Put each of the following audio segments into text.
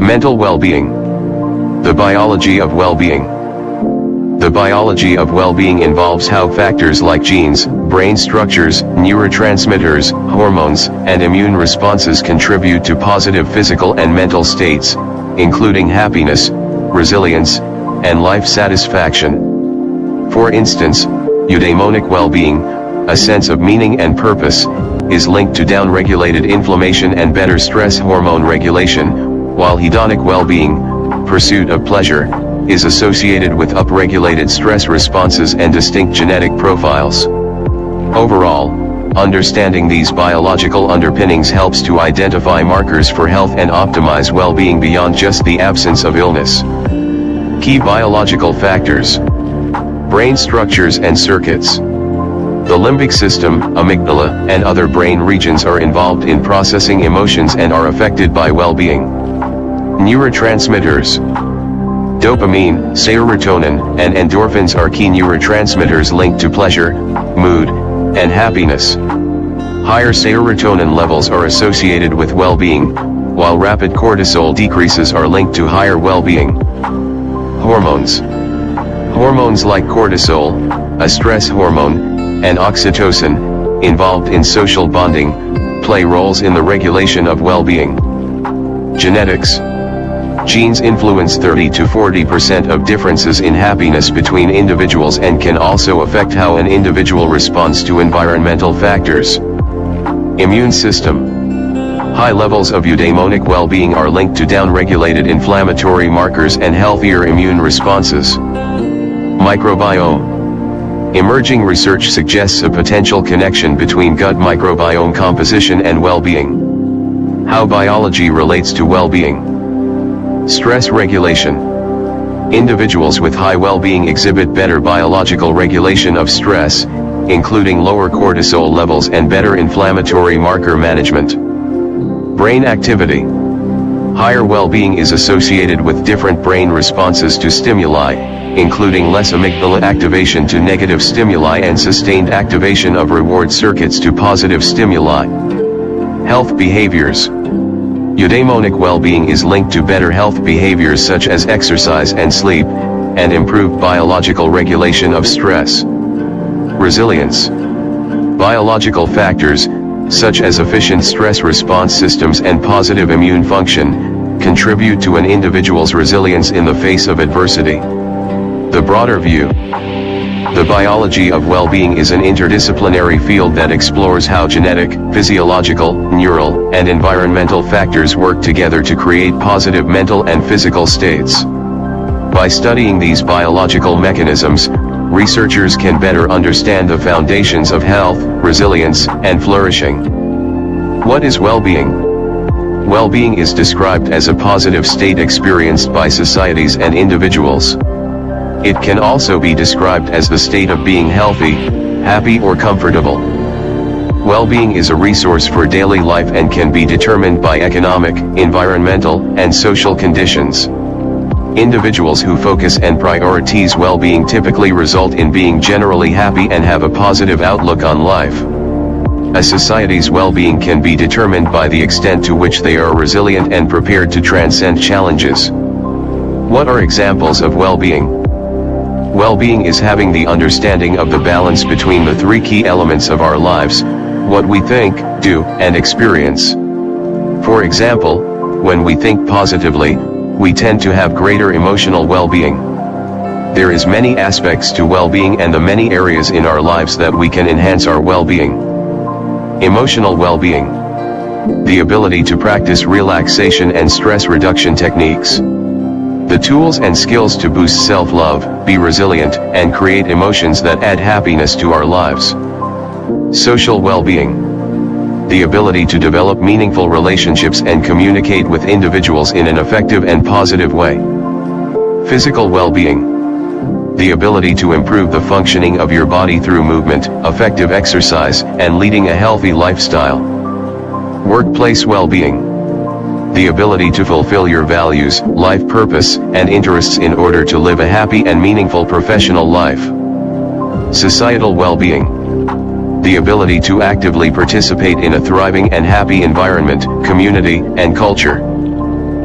Mental well-being. The biology of well-being. The biology of well-being involves how factors like genes, brain structures, neurotransmitters, hormones, and immune responses contribute to positive physical and mental states, including happiness, resilience, and life satisfaction. For instance, eudaimonic well-being, a sense of meaning and purpose, is linked to down-regulated inflammation and better stress hormone regulation, while hedonic well-being, pursuit of pleasure, is associated with upregulated stress responses and distinct genetic profiles. Overall, understanding these biological underpinnings helps to identify markers for health and optimize well-being beyond just the absence of illness. Key biological factors. Brain structures and circuits. The limbic system, amygdala, and other brain regions are involved in processing emotions and are affected by well-being. Neurotransmitters. Dopamine, serotonin, and endorphins are key neurotransmitters linked to pleasure, mood, and happiness. Higher serotonin levels are associated with well-being, while rapid cortisol decreases are linked to higher well-being. Hormones. Hormones like cortisol, a stress hormone, and oxytocin, involved in social bonding, play roles in the regulation of well-being. Genetics. Genes influence 30 to 40% of differences in happiness between individuals and can also affect how an individual responds to environmental factors. Immune system. High levels of eudaimonic well-being are linked to down-regulated inflammatory markers and healthier immune responses. Microbiome. Emerging research suggests a potential connection between gut microbiome composition and well-being. How biology relates to well-being. Stress regulation. Individuals with high well-being exhibit better biological regulation of stress, including lower cortisol levels and better inflammatory marker management. Brain activity. Higher well-being is associated with different brain responses to stimuli, including less amygdala activation to negative stimuli and sustained activation of reward circuits to positive stimuli. Health behaviors. Eudaimonic well-being is linked to better health behaviors such as exercise and sleep, and improved biological regulation of stress. Resilience. Biological factors, such as efficient stress response systems and positive immune function, contribute to an individual's resilience in the face of adversity. The broader view. The biology of well-being is an interdisciplinary field that explores how genetic, physiological, neural, and environmental factors work together to create positive mental and physical states. By studying these biological mechanisms, researchers can better understand the foundations of health, resilience, and flourishing. What is well-being? Well-being is described as a positive state experienced by societies and individuals. It can also be described as the state of being healthy, happy or comfortable. Well-being is a resource for daily life and can be determined by economic, environmental, and social conditions. Individuals who focus and prioritize well-being typically result in being generally happy and have a positive outlook on life. A society's well-being can be determined by the extent to which they are resilient and prepared to transcend challenges. What are examples of well-being? Well-being is having the understanding of the balance between the three key elements of our lives: what we think, do, and experience. For example, when we think positively, we tend to have greater emotional well-being. There is many aspects to well-being and the many areas in our lives that we can enhance our well-being. Emotional well-being. The ability to practice relaxation and stress reduction techniques. The tools and skills to boost self-love, be resilient, and create emotions that add happiness to our lives. Social well-being. The ability to develop meaningful relationships and communicate with individuals in an effective and positive way. Physical well-being. The ability to improve the functioning of your body through movement, effective exercise, and leading a healthy lifestyle. Workplace well-being. The ability to fulfill your values, life purpose, and interests in order to live a happy and meaningful professional life. Societal well-being. The ability to actively participate in a thriving and happy environment, community, and culture.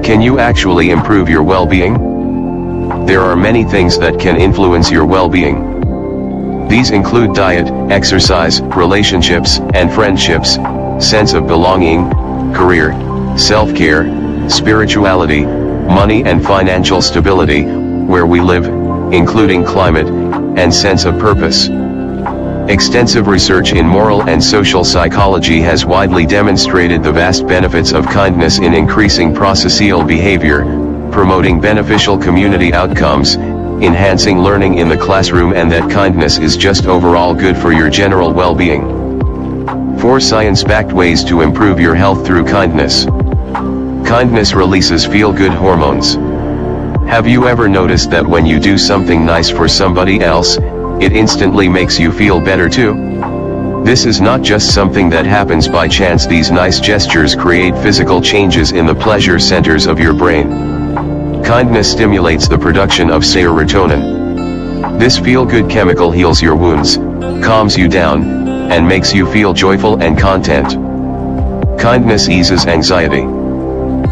Can you actually improve your well-being? There are many things that can influence your well-being. These include diet, exercise, relationships and friendships, sense of belonging, career, self-care, spirituality, money and financial stability, where we live, including climate, and sense of purpose. Extensive research in moral and social psychology has widely demonstrated the vast benefits of kindness in increasing prosocial behavior, promoting beneficial community outcomes, enhancing learning in the classroom, and that kindness is just overall good for your general well-being. 4 science-backed ways to improve your health through kindness. Kindness releases feel-good hormones. Have you ever noticed that when you do something nice for somebody else, it instantly makes you feel better too? This is not just something that happens by chance. These nice gestures create physical changes in the pleasure centers of your brain. Kindness stimulates the production of serotonin. This feel-good chemical heals your wounds, calms you down, and makes you feel joyful and content. Kindness eases anxiety.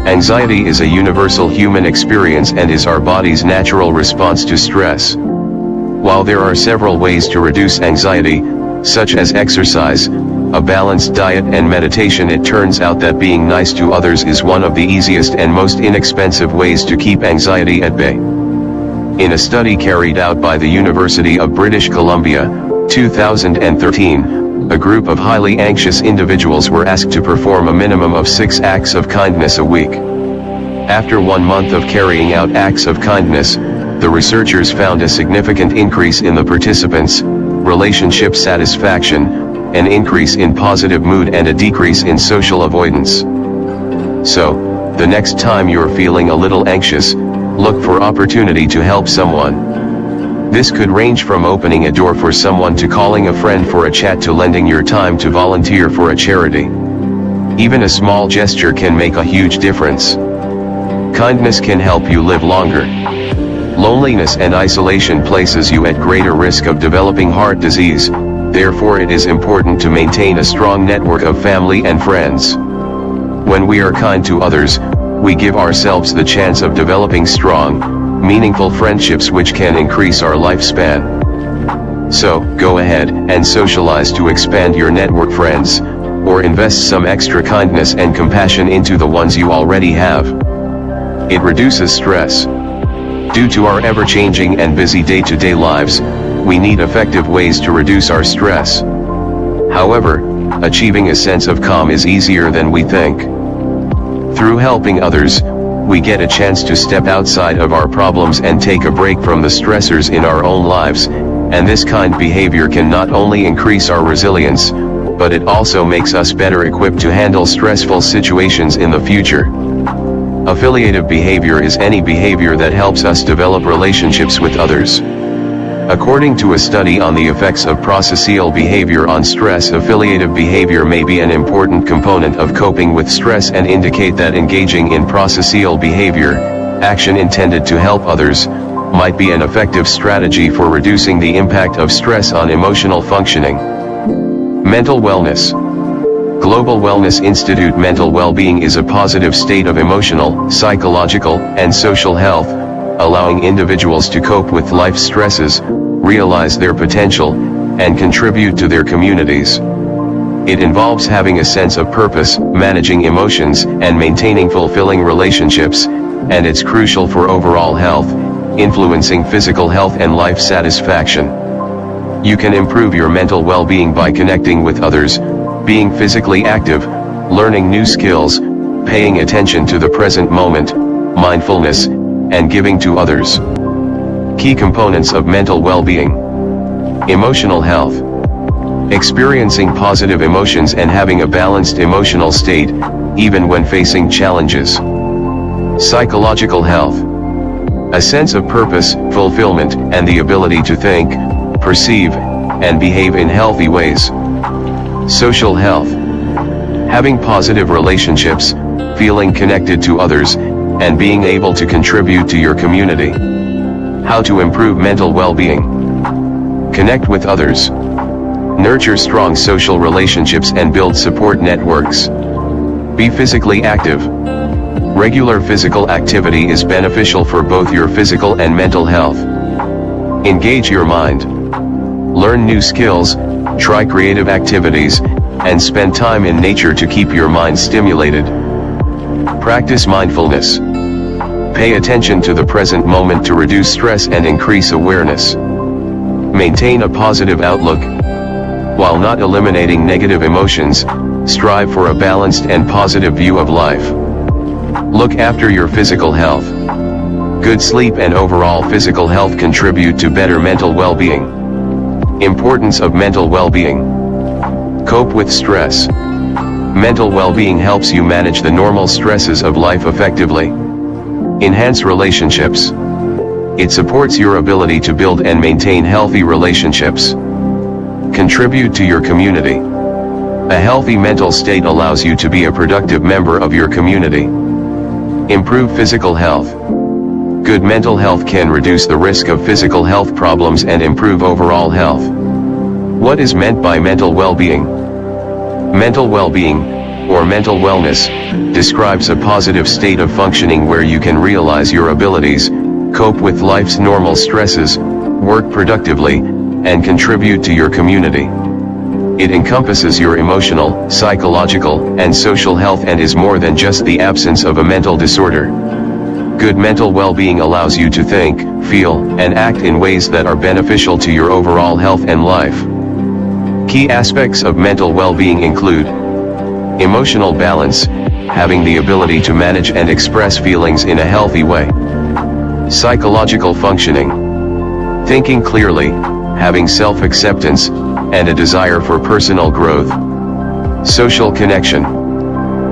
Anxiety is a universal human experience and is our body's natural response to stress. While there are several ways to reduce anxiety, such as exercise, a balanced diet and meditation, it turns out that being nice to others is one of the easiest and most inexpensive ways to keep anxiety at bay. In a study carried out by the University of British Columbia, 2013, a group of highly anxious individuals were asked to perform a minimum of 6 acts of kindness a week. After 1 month of carrying out acts of kindness, the researchers found a significant increase in the participants' relationship satisfaction, an increase in positive mood, and a decrease in social avoidance. So, the next time you're feeling a little anxious, look for opportunity to help someone. This could range from opening a door for someone to calling a friend for a chat to lending your time to volunteer for a charity. Even a small gesture can make a huge difference. Kindness can help you live longer. Loneliness and isolation places you at greater risk of developing heart disease, therefore it is important to maintain a strong network of family and friends. When we are kind to others, we give ourselves the chance of developing strong, meaningful friendships which can increase our lifespan. So, go ahead and socialize to expand your network, friends, or invest some extra kindness and compassion into the ones you already have. It reduces stress. Due to our ever-changing and busy day-to-day lives, we need effective ways to reduce our stress. However, achieving a sense of calm is easier than we think. Through helping others, we get a chance to step outside of our problems and take a break from the stressors in our own lives, and this kind behavior can not only increase our resilience, but it also makes us better equipped to handle stressful situations in the future. Affiliative behavior is any behavior that helps us develop relationships with others. According to a study on the effects of prosocial behavior on stress, affiliative behavior may be an important component of coping with stress and indicate that engaging in prosocial behavior, action intended to help others, might be an effective strategy for reducing the impact of stress on emotional functioning. Mental wellness. Global Wellness Institute. Mental well-being is a positive state of emotional, psychological, and social health, allowing individuals to cope with life stresses, realize their potential, and contribute to their communities. It involves having a sense of purpose, managing emotions, and maintaining fulfilling relationships, and it's crucial for overall health, influencing physical health and life satisfaction. You can improve your mental well-being by connecting with others, being physically active, learning new skills, paying attention to the present moment, mindfulness, and giving to others. Key components of mental well-being. Emotional health. Experiencing positive emotions and having a balanced emotional state, even when facing challenges. Psychological health. A sense of purpose, fulfillment, and the ability to think, perceive, and behave in healthy ways. Social health. Having positive relationships, feeling connected to others, and being able to contribute to your community. How to improve mental well-being. Connect with others. Nurture strong social relationships and build support networks. Be physically active. Regular physical activity is beneficial for both your physical and mental health. Engage your mind. Learn new skills, try creative activities, and spend time in nature to keep your mind stimulated. Practice mindfulness. Pay attention to the present moment to reduce stress and increase awareness. Maintain a positive outlook. While not eliminating negative emotions, strive for a balanced and positive view of life. Look after your physical health. Good sleep and overall physical health contribute to better mental well-being. Importance of mental well-being. Cope with stress. Mental well-being helps you manage the normal stresses of life effectively. Enhance relationships. It supports your ability to build and maintain healthy relationships. Contribute to your community. A healthy mental state allows you to be a productive member of your community. Improve physical health. Good mental health can reduce the risk of physical health problems and improve overall health. What is meant by mental well-being? Mental well-being, or mental wellness, describes a positive state of functioning where you can realize your abilities, cope with life's normal stresses, work productively, and contribute to your community. It encompasses your emotional, psychological, and social health and is more than just the absence of a mental disorder. Good mental well-being allows you to think, feel, and act in ways that are beneficial to your overall health and life. Key aspects of mental well-being include emotional balance, having the ability to manage and express feelings in a healthy way. Psychological functioning, thinking clearly, having self-acceptance, and a desire for personal growth. Social connection,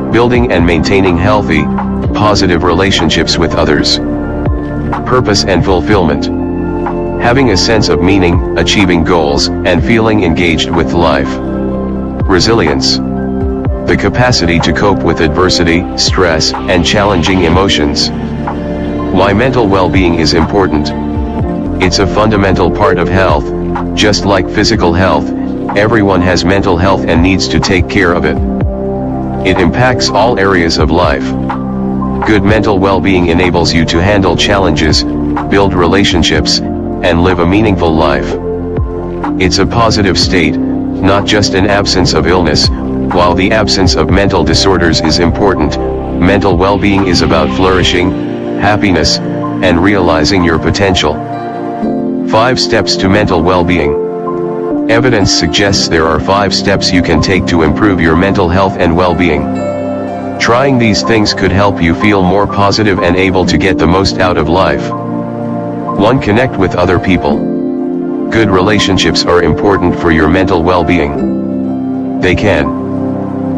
building and maintaining healthy, positive relationships with others. Purpose and fulfillment, having a sense of meaning, achieving goals, and feeling engaged with life. Resilience, the capacity to cope with adversity, stress, and challenging emotions. Why mental well-being is important? It's a fundamental part of health. Just like physical health, everyone has mental health and needs to take care of it. It impacts all areas of life. Good mental well-being enables you to handle challenges, build relationships, and live a meaningful life. It's a positive state, not just an absence of illness. While the absence of mental disorders is important, mental well-being is about flourishing, happiness, and realizing your potential. 5 steps to mental well-being. Evidence suggests there are 5 steps you can take to improve your mental health and well-being. Trying these things could help you feel more positive and able to get the most out of life. 1. Connect with other people. Good relationships are important for your mental well-being. They can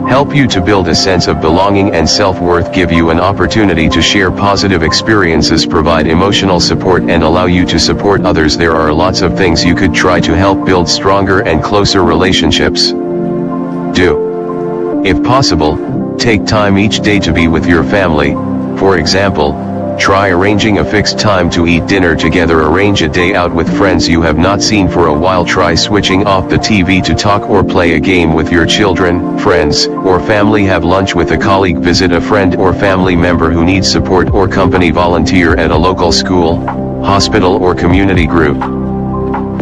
help you to build a sense of belonging and self-worth, give you an opportunity to share positive experiences, provide emotional support, and allow you to support others. There are lots of things you could try to help build stronger and closer relationships. Do, if possible, take time each day to be with your family. For example, try arranging a fixed time to eat dinner together. Arrange a day out with friends you have not seen for a while. Try switching off the TV to talk or play a game with your children, friends, or family. Have lunch with a colleague. Visit a friend or family member who needs support or company. Volunteer at a local school, hospital, or community group.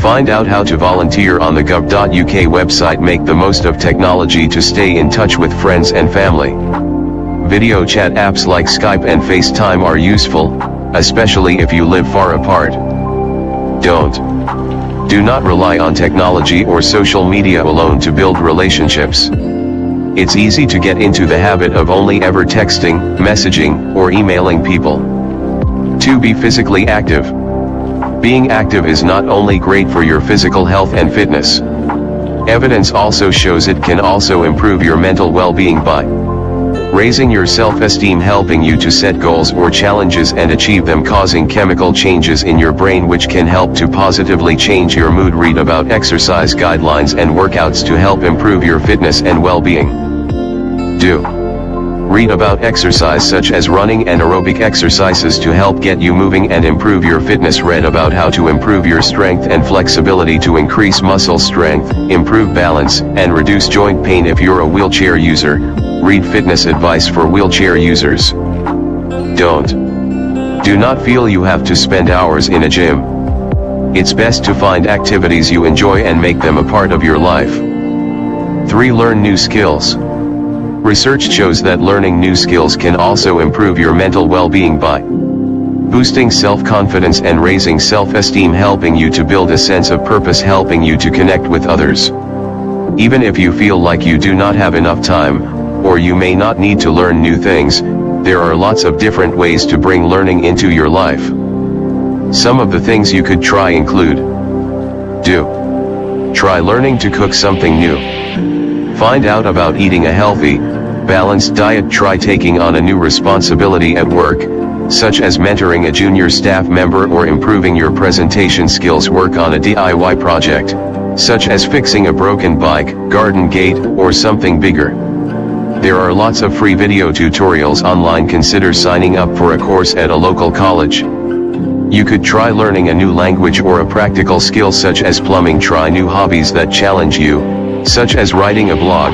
Find out how to volunteer on the gov.uk website. Make the most of technology to stay in touch with friends and family. Video chat apps like Skype and FaceTime are useful, especially if you live far apart. Do not rely on technology or social media alone to build relationships. It's easy to get into the habit of only ever texting, messaging, or emailing people. 2. Be physically active. Being active is not only great for your physical health and fitness. Evidence also shows it can also improve your mental well-being by raising your self-esteem, helping you to set goals or challenges and achieve them, causing chemical changes in your brain which can help to positively change your mood. Read about exercise guidelines and workouts to help improve your fitness and well-being. Read about exercise such as running and aerobic exercises to help get you moving and improve your fitness. Read about how to improve your strength and flexibility to increase muscle strength, improve balance, and reduce joint pain if you're a wheelchair user. Read fitness advice for wheelchair users. Don't. Do not feel you have to spend hours in a gym. It's best to find activities you enjoy and make them a part of your life. 3. Learn new skills. Research shows that learning new skills can also improve your mental well-being by boosting self-confidence and raising self-esteem, helping you to build a sense of purpose, helping you to connect with others. Even if you feel like you do not have enough time, or you may not need to learn new things, there are lots of different ways to bring learning into your life. Some of the things you could try include: try learning to cook something new. Find out about eating a healthy, balanced diet. Try taking on a new responsibility at work, such as mentoring a junior staff member or improving your presentation skills. Work on a DIY project, such as fixing a broken bike, garden gate, or something bigger. There are lots of free video tutorials online. Consider signing up for a course at a local college. You could try learning a new language or a practical skill such as plumbing. Try new hobbies that challenge you, such as writing a blog,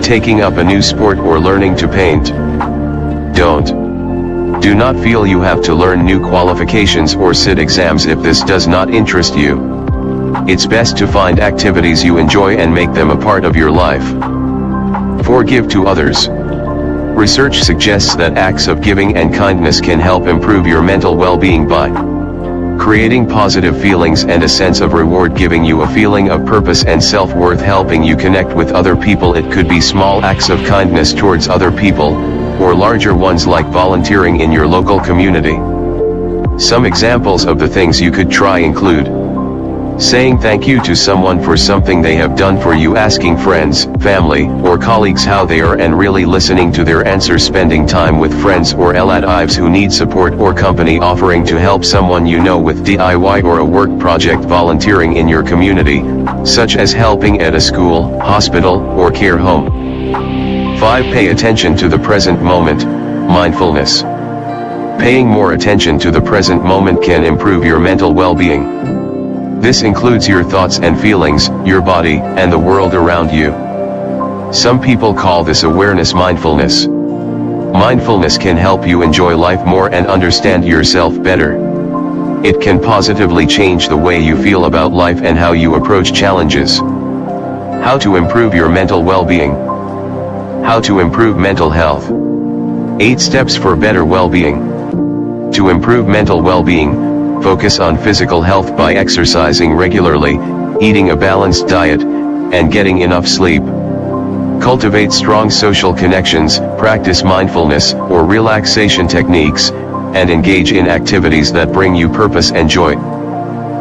taking up a new sport, or learning to paint. Do not feel you have to learn new qualifications or sit exams if this does not interest you. It's best to find activities you enjoy and make them a part of your life. 4. Give to others. Research suggests that acts of giving and kindness can help improve your mental well-being by creating positive feelings and a sense of reward, giving you a feeling of purpose and self-worth, helping you connect with other people. It could be small acts of kindness towards other people, or larger ones like volunteering in your local community. Some examples of the things you could try include: saying thank you to someone for something they have done for you, asking friends, family, or colleagues how they are and really listening to their answers, spending time with friends or relatives who need support or company, offering to help someone you know with DIY or a work project, volunteering in your community, such as helping at a school, hospital, or care home. 5. Pay attention to the present moment, mindfulness. Paying more attention to the present moment can improve your mental well-being. This includes your thoughts and feelings, your body, and the world around you. Some people call this awareness mindfulness. Mindfulness can help you enjoy life more and understand yourself better. It can positively change the way you feel about life and how you approach challenges. How to improve your mental well-being. How to improve mental health. 8 steps for better well-being. To improve mental well-being, focus on physical health by exercising regularly, eating a balanced diet, and getting enough sleep. Cultivate strong social connections, practice mindfulness or relaxation techniques, and engage in activities that bring you purpose and joy.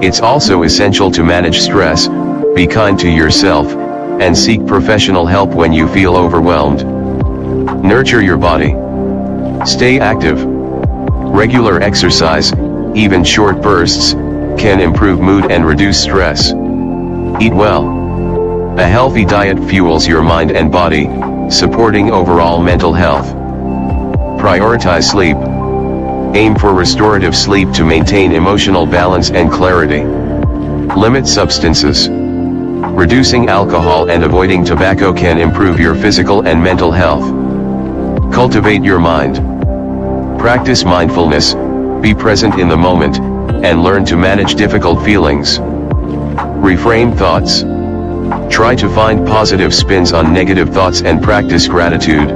It's also essential to manage stress, be kind to yourself, and seek professional help when you feel overwhelmed. Nurture your body. Stay active. Regular exercise, even short bursts, can improve mood and reduce stress. Eat well. A healthy diet fuels your mind and body, supporting overall mental health. Prioritize sleep. Aim for restorative sleep to maintain emotional balance and clarity. Limit substances. Reducing alcohol and avoiding tobacco can improve your physical and mental health. Cultivate your mind. Practice mindfulness, be present in the moment, and learn to manage difficult feelings. Reframe thoughts. Try to find positive spins on negative thoughts and practice gratitude.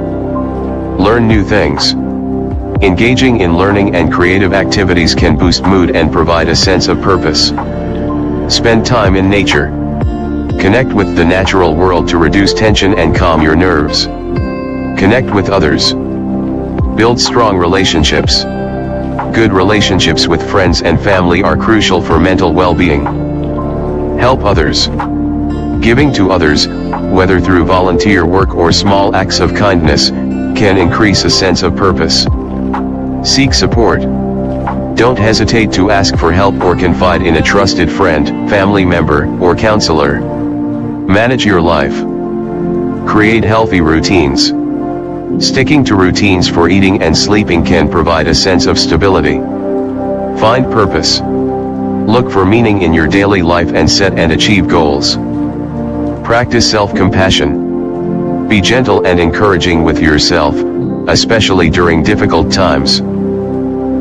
Learn new things. Engaging in learning and creative activities can boost mood and provide a sense of purpose. Spend time in nature. Connect with the natural world to reduce tension and calm your nerves. Connect with others. Build strong relationships. Good relationships with friends and family are crucial for mental well-being. Help others. Giving to others, whether through volunteer work or small acts of kindness, can increase a sense of purpose. Seek support. Don't hesitate to ask for help or confide in a trusted friend, family member, or counselor. Manage your life. Create healthy routines. Sticking to routines for eating and sleeping can provide a sense of stability. Find purpose. Look for meaning in your daily life and set and achieve goals. Practice self-compassion. Be gentle and encouraging with yourself, especially during difficult times.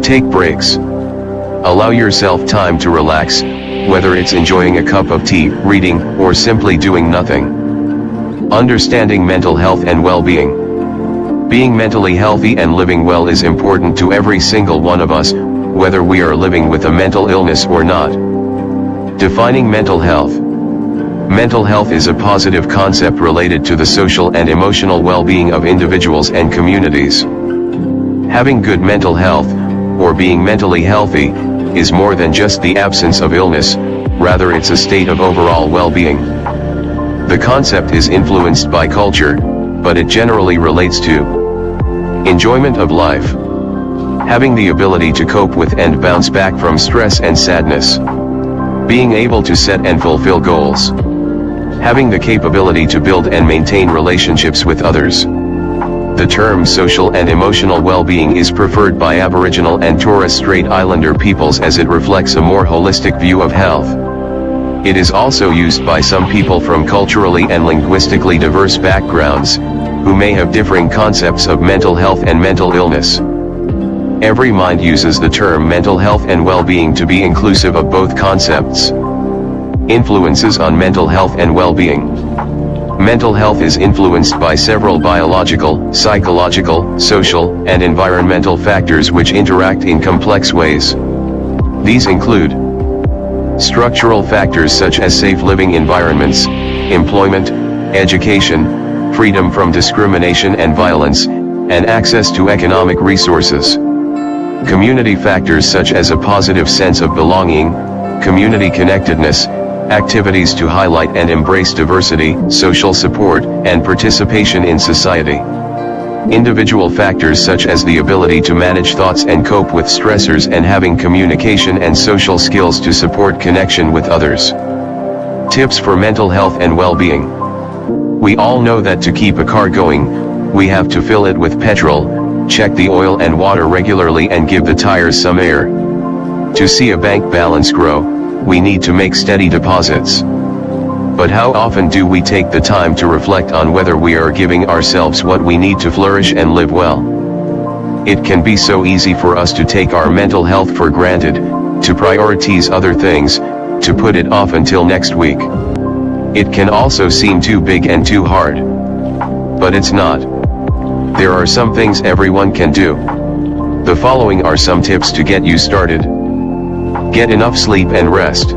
Take breaks. Allow yourself time to relax, whether it's enjoying a cup of tea, reading, or simply doing nothing. Understanding mental health and well-being. Being mentally healthy and living well is important to every single one of us, whether we are living with a mental illness or not. Defining mental health. Mental health is a positive concept related to the social and emotional well-being of individuals and communities. Having good mental health, or being mentally healthy, is more than just the absence of illness, rather it's a state of overall well-being. The concept is influenced by culture, but it generally relates to enjoyment of life, having the ability to cope with and bounce back from stress and sadness, being able to set and fulfill goals, having the capability to build and maintain relationships with others. The term social and emotional well-being is preferred by Aboriginal and Torres Strait Islander peoples as it reflects a more holistic view of health. It is also used by some people from culturally and linguistically diverse backgrounds, who may have differing concepts of mental health and mental illness. Every mind uses the term mental health and well-being to be inclusive of both concepts. Influences on mental health and well-being. Mental health is influenced by several biological, psychological, social, and environmental factors which interact in complex ways. These include structural factors such as safe living environments, employment, education, freedom from discrimination and violence, and access to economic resources. Community factors such as a positive sense of belonging, community connectedness, activities to highlight and embrace diversity, social support, and participation in society. Individual factors such as the ability to manage thoughts and cope with stressors and having communication and social skills to support connection with others. Tips for mental health and well-being. We all know that to keep a car going, we have to fill it with petrol, check the oil and water regularly and give the tires some air. To see a bank balance grow, we need to make steady deposits. But how often do we take the time to reflect on whether we are giving ourselves what we need to flourish and live well? It can be so easy for us to take our mental health for granted, to prioritize other things, to put it off until next week. It can also seem too big and too hard. But it's not. There are some things everyone can do. The following are some tips to get you started. Get enough sleep and rest.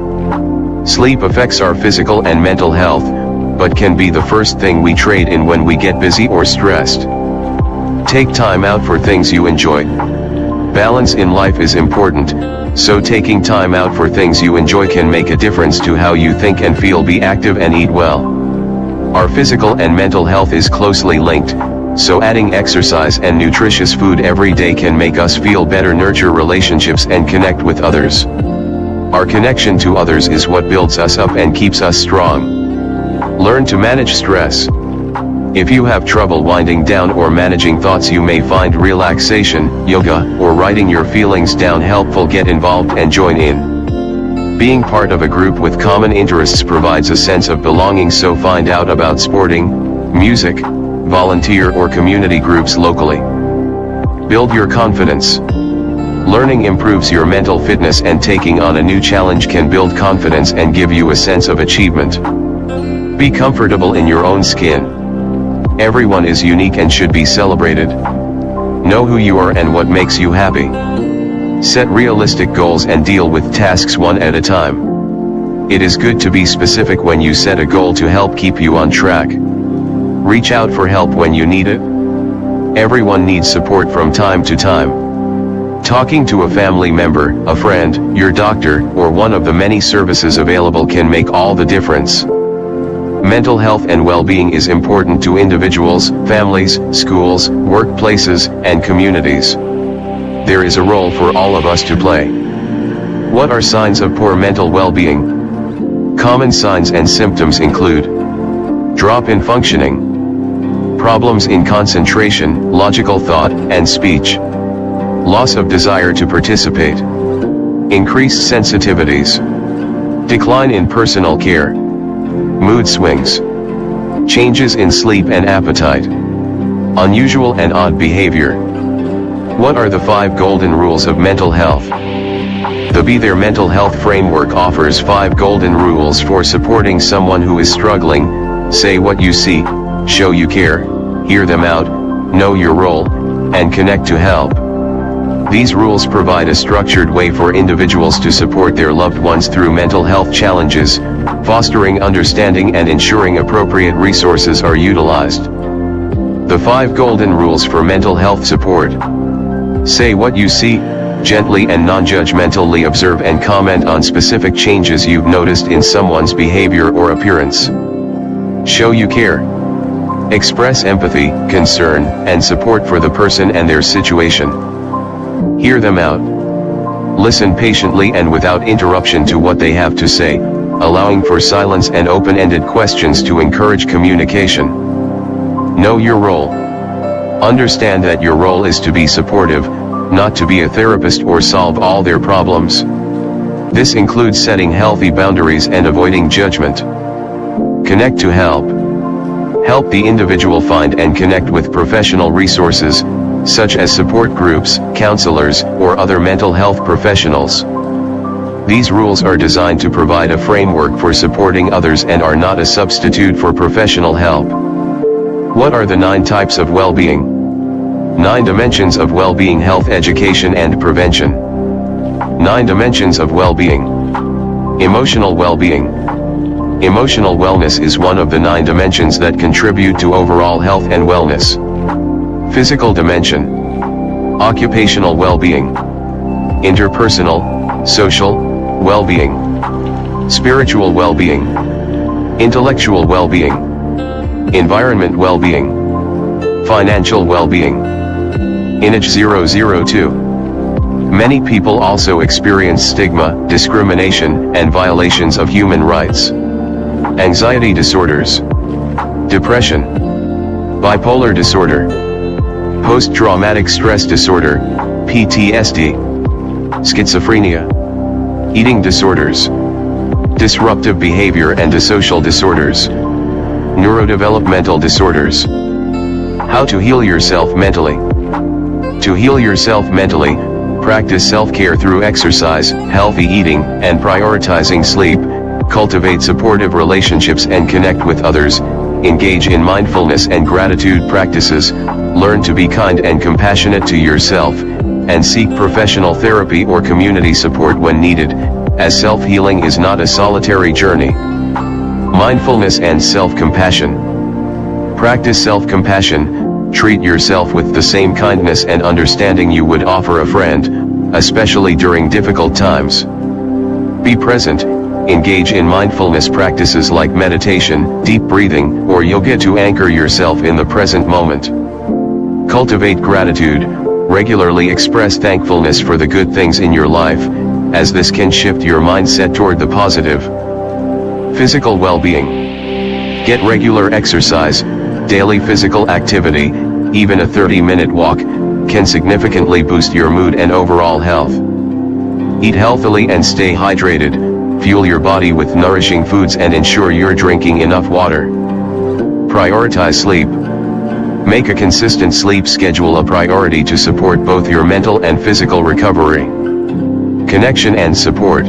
Sleep affects our physical and mental health, but can be the first thing we trade in when we get busy or stressed. Take time out for things you enjoy. Balance in life is important, so taking time out for things you enjoy can make a difference to how you think and feel. Be active and eat well. Our physical and mental health is closely linked, so adding exercise and nutritious food every day can make us feel better, nurture relationships, and connect with others. Our connection to others is what builds us up and keeps us strong. Learn to manage stress. If you have trouble winding down or managing thoughts, you may find relaxation, yoga, or writing your feelings down helpful. Get involved and join in. Being part of a group with common interests provides a sense of belonging, so find out about sporting, music, volunteer or community groups locally. Build your confidence. Learning improves your mental fitness, and taking on a new challenge can build confidence and give you a sense of achievement. Be comfortable in your own skin. Everyone is unique and should be celebrated. Know who you are and what makes you happy. Set realistic goals and deal with tasks one at a time. It is good to be specific when you set a goal to help keep you on track. Reach out for help when you need it. Everyone needs support from time to time. Talking to a family member, a friend, your doctor, or one of the many services available can make all the difference. Mental health and well-being is important to individuals, families, schools, workplaces, and communities. There is a role for all of us to play. What are signs of poor mental well-being? Common signs and symptoms include drop in functioning, problems in concentration, logical thought, and speech, loss of desire to participate, increased sensitivities, decline in personal care, mood swings, changes in sleep and appetite, unusual and odd behavior, What are the 5 golden rules of mental health? The Be There Mental Health Framework offers 5 golden rules for supporting someone who is struggling. Say what you see, show you care, hear them out, know your role, and connect to help. These rules provide a structured way for individuals to support their loved ones through mental health challenges, fostering understanding and ensuring appropriate resources are utilized. The 5 golden rules for mental health support. Say what you see, gently and non-judgmentally observe and comment on specific changes you've noticed in someone's behavior or appearance. Show you care. Express empathy, concern, and support for the person and their situation. Hear them out. Listen patiently and without interruption to what they have to say, allowing for silence and open-ended questions to encourage communication. Know your role. Understand that your role is to be supportive, not to be a therapist or solve all their problems. This includes setting healthy boundaries and avoiding judgment. Connect to help. Help the individual find and connect with professional resources, such as support groups, counselors, or other mental health professionals. These rules are designed to provide a framework for supporting others and are not a substitute for professional help. What are the 9 types of well-being? 9 dimensions of well-being: health, education, and prevention. 9 dimensions of well-being. Emotional well-being. Emotional wellness is one of the 9 dimensions that contribute to overall health and wellness. Physical dimension. Occupational well-being. Interpersonal, social, well-being. Spiritual well-being. Intellectual well-being. Environment well-being. Financial well-being. Image 002. Many people also experience stigma, discrimination, and violations of human rights. Anxiety disorders. Depression. Bipolar disorder. Post-traumatic stress disorder, PTSD. Schizophrenia. Eating disorders. Disruptive behavior and antisocial disorders. Neurodevelopmental disorders. How to heal yourself mentally. To heal yourself mentally, practice self-care through exercise, healthy eating, and prioritizing sleep. Cultivate supportive relationships and connect with others. Engage in mindfulness and gratitude practices. Learn to be kind and compassionate to yourself, and seek professional therapy or community support when needed, as self-healing is not a solitary journey. Mindfulness and self-compassion. Practice self-compassion. Treat yourself with the same kindness and understanding you would offer a friend, especially during difficult times. Be present. Engage in mindfulness practices like meditation, deep breathing, or yoga to anchor yourself in the present moment. Cultivate gratitude. Regularly express thankfulness for the good things in your life, as this can shift your mindset toward the positive. Physical well-being. Get regular exercise. Daily physical activity, even a 30-minute walk, can significantly boost your mood and overall health. Eat healthily and stay hydrated. Fuel your body with nourishing foods and ensure you're drinking enough water. Prioritize sleep. Make a consistent sleep schedule a priority to support both your mental and physical recovery. Connection and support.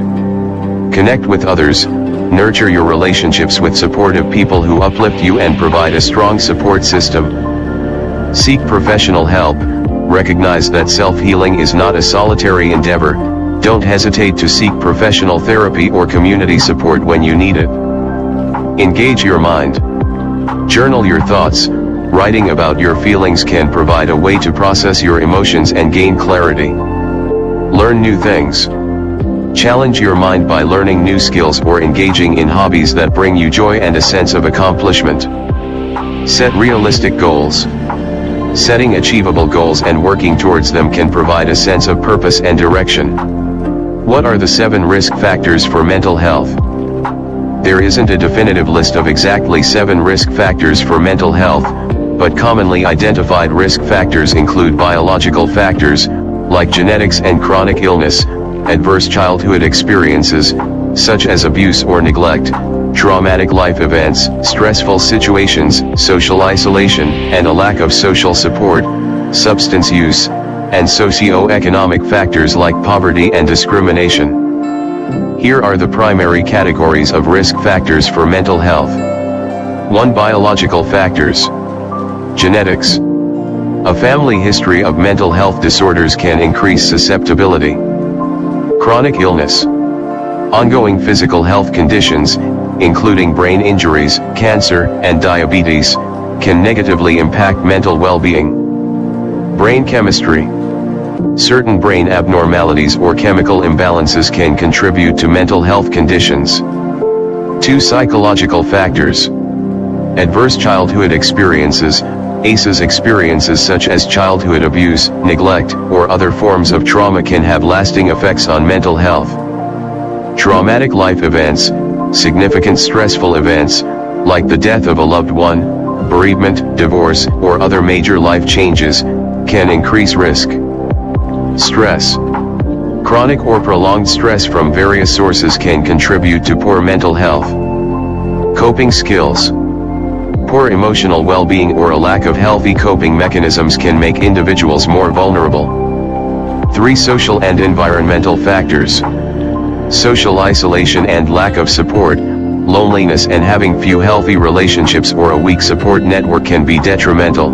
Connect with others. Nurture your relationships with supportive people who uplift you and provide a strong support system. Seek professional help. Recognize that self-healing is not a solitary endeavor. Don't hesitate to seek professional therapy or community support when you need it. Engage your mind. Journal your thoughts. Writing about your feelings can provide a way to process your emotions and gain clarity. Learn new things. Challenge your mind by learning new skills or engaging in hobbies that bring you joy and a sense of accomplishment. Set realistic goals. Setting achievable goals and working towards them can provide a sense of purpose and direction. What are the 7 risk factors for mental health? There isn't a definitive list of exactly 7 risk factors for mental health, but commonly identified risk factors include biological factors, like genetics and chronic illness, adverse childhood experiences, such as abuse or neglect, traumatic life events, stressful situations, social isolation, and a lack of social support, substance use, and socio-economic factors like poverty and discrimination. Here are the primary categories of risk factors for mental health. 1. Biological factors. Genetics. A family history of mental health disorders can increase susceptibility. Chronic illness. Ongoing physical health conditions, including brain injuries, cancer, and diabetes, can negatively impact mental well-being. Brain chemistry. Certain brain abnormalities or chemical imbalances can contribute to mental health conditions. 2. Psychological factors. Adverse childhood experiences. ACEs experiences such as childhood abuse, neglect, or other forms of trauma can have lasting effects on mental health. Traumatic life events. Significant stressful events, like the death of a loved one, bereavement, divorce, or other major life changes, can increase risk. Stress. Chronic or prolonged stress from various sources can contribute to poor mental health. Coping skills. Poor emotional well-being or a lack of healthy coping mechanisms can make individuals more vulnerable. 3. Social and environmental factors. Social isolation and lack of support, loneliness and having few healthy relationships or a weak support network can be detrimental.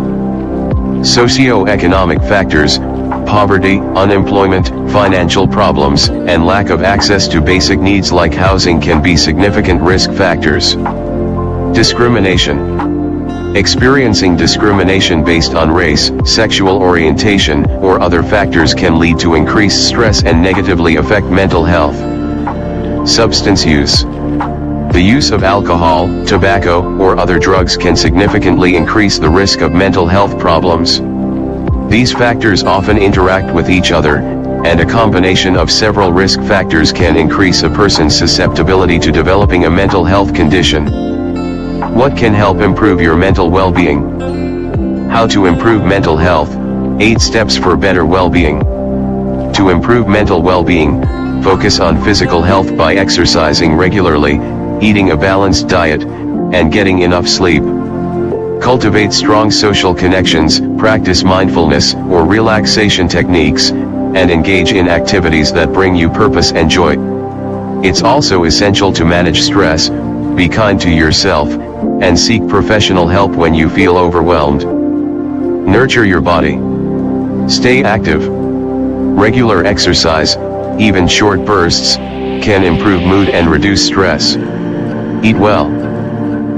Socio-economic factors. Poverty, unemployment, financial problems, and lack of access to basic needs like housing can be significant risk factors. Discrimination. Experiencing discrimination based on race, sexual orientation, or other factors can lead to increased stress and negatively affect mental health. Substance use. The use of alcohol, tobacco, or other drugs can significantly increase the risk of mental health problems. These factors often interact with each other, and a combination of several risk factors can increase a person's susceptibility to developing a mental health condition. What can help improve your mental well-being? How to improve mental health, 8 steps for better well-being. To improve mental well-being, focus on physical health by exercising regularly, eating a balanced diet, and getting enough sleep. Cultivate strong social connections, practice mindfulness or relaxation techniques, and engage in activities that bring you purpose and joy. It's also essential to manage stress, be kind to yourself, and seek professional help when you feel overwhelmed. Nurture your body. Stay active. Regular exercise, even short bursts, can improve mood and reduce stress. Eat well.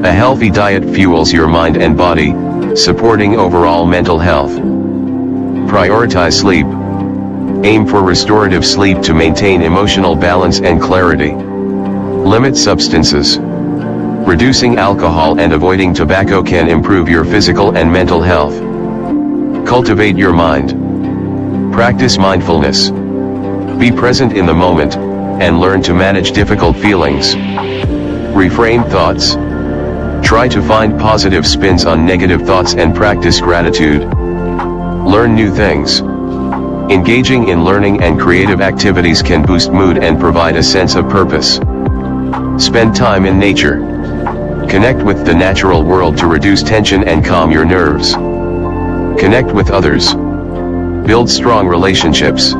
A healthy diet fuels your mind and body, supporting overall mental health. Prioritize sleep. Aim for restorative sleep to maintain emotional balance and clarity. Limit substances. Reducing alcohol and avoiding tobacco can improve your physical and mental health. Cultivate your mind. Practice mindfulness. Be present in the moment, and learn to manage difficult feelings. Reframe thoughts. Try to find positive spins on negative thoughts and practice gratitude. Learn new things. Engaging in learning and creative activities can boost mood and provide a sense of purpose. Spend time in nature. Connect with the natural world to reduce tension and calm your nerves. Connect with others. Build strong relationships.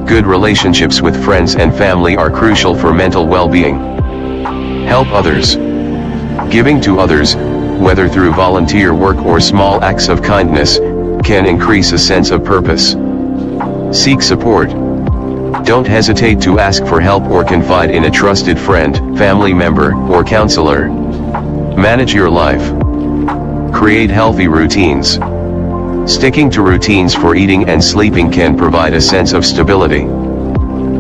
Good relationships with friends and family are crucial for mental well-being. Help others. Giving to others, whether through volunteer work or small acts of kindness, can increase a sense of purpose. Seek support. Don't hesitate to ask for help or confide in a trusted friend, family member, or counselor. Manage your life. Create healthy routines. Sticking to routines for eating and sleeping can provide a sense of stability.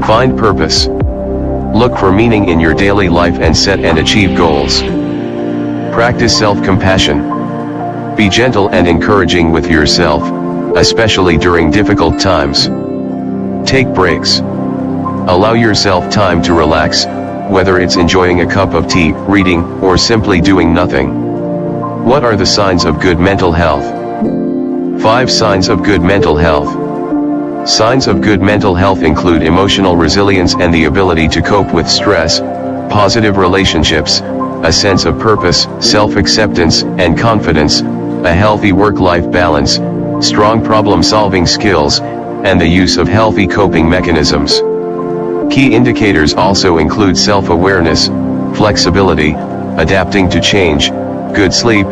Find purpose. Look for meaning in your daily life and set and achieve goals. Practice self-compassion. Be gentle and encouraging with yourself, especially during difficult times. Take breaks. Allow yourself time to relax, whether it's enjoying a cup of tea, reading, or simply doing nothing. What are the signs of good mental health? 5 signs of good mental health. Signs of good mental health include emotional resilience and the ability to cope with stress, positive relationships, a sense of purpose, self-acceptance, and confidence, a healthy work-life balance, strong problem-solving skills, and the use of healthy coping mechanisms. Key indicators also include self-awareness, flexibility, adapting to change, good sleep,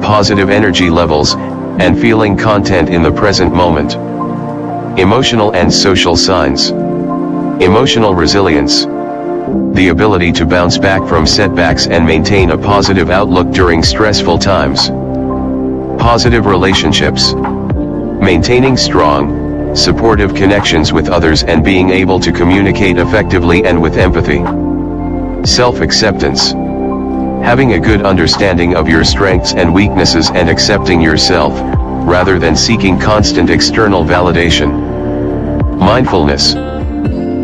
positive energy levels, and feeling content in the present moment. Emotional and social signs. Emotional resilience. The ability to bounce back from setbacks and maintain a positive outlook during stressful times. Positive relationships. Maintaining strong, supportive connections with others and being able to communicate effectively and with empathy. Self-acceptance. Having a good understanding of your strengths and weaknesses and accepting yourself, rather than seeking constant external validation. Mindfulness.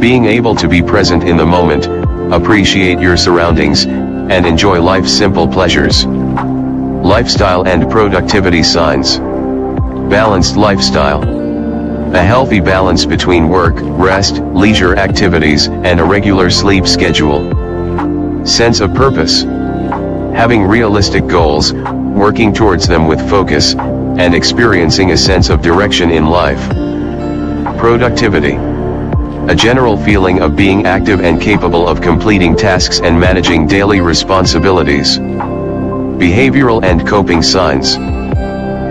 Being able to be present in the moment, appreciate your surroundings, and enjoy life's simple pleasures. Lifestyle and productivity signs. Balanced lifestyle. A healthy balance between work, rest, leisure activities, and a regular sleep schedule. Sense of purpose. Having realistic goals, working towards them with focus, and experiencing a sense of direction in life. Productivity. A general feeling of being active and capable of completing tasks and managing daily responsibilities. Behavioral and coping signs.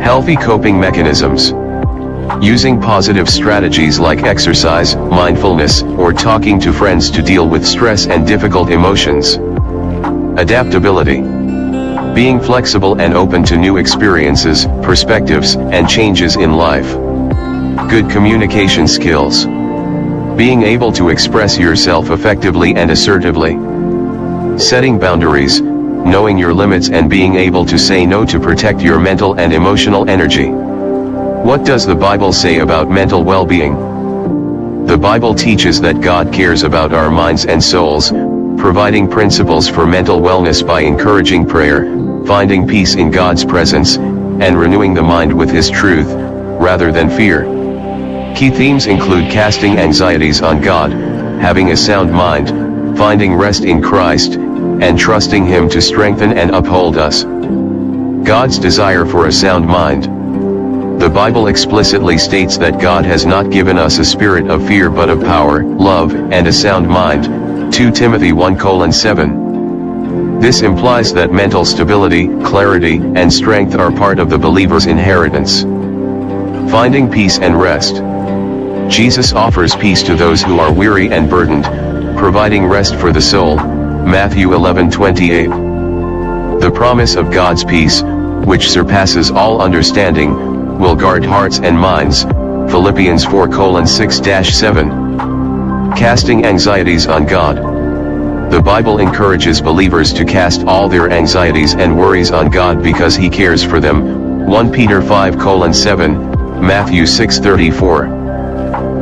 Healthy coping mechanisms. Using positive strategies like exercise, mindfulness, or talking to friends to deal with stress and difficult emotions. Adaptability. Being flexible and open to new experiences, perspectives, and changes in life. Good communication skills. Being able to express yourself effectively and assertively. Setting boundaries, knowing your limits and being able to say no to protect your mental and emotional energy. What does the Bible say about mental well-being? The Bible teaches that God cares about our minds and souls, providing principles for mental wellness by encouraging prayer, finding peace in God's presence, and renewing the mind with His truth, rather than fear. Key themes include casting anxieties on God, having a sound mind, finding rest in Christ, and trusting Him to strengthen and uphold us. God's desire for a sound mind. The Bible explicitly states that God has not given us a spirit of fear but of power, love, and a sound mind, 2 Timothy 1:7. This implies that mental stability, clarity, and strength are part of the believer's inheritance. Finding peace and rest. Jesus offers peace to those who are weary and burdened, providing rest for the soul, Matthew 11:28. The promise of God's peace, which surpasses all understanding, will guard hearts and minds, Philippians 4:6-7. Casting anxieties on God. The Bible encourages believers to cast all their anxieties and worries on God because He cares for them, 1 Peter 5:7, Matthew 6:34.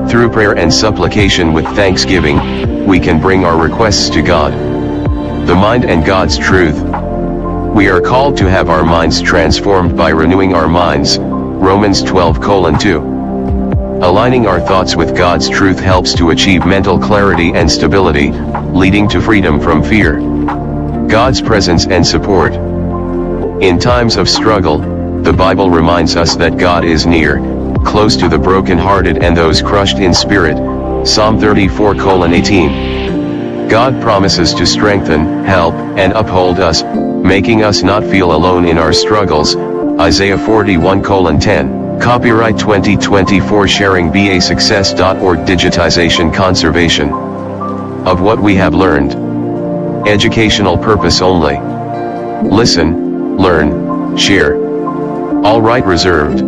Through prayer and supplication with thanksgiving, we can bring our requests to God. The mind and God's truth. We are called to have our minds transformed by renewing our minds, Romans 12:2. Aligning our thoughts with God's truth helps to achieve mental clarity and stability, leading to freedom from fear. God's presence and support. In times of struggle, the Bible reminds us that God is near, close to the brokenhearted and those crushed in spirit, Psalm 34:18. God promises to strengthen, help, and uphold us, making us not feel alone in our struggles, Isaiah 41:10. Copyright 2024 sharing BASuccess.org. Digitization conservation of what we have learned. Educational purpose only. Listen, learn, share. All right reserved.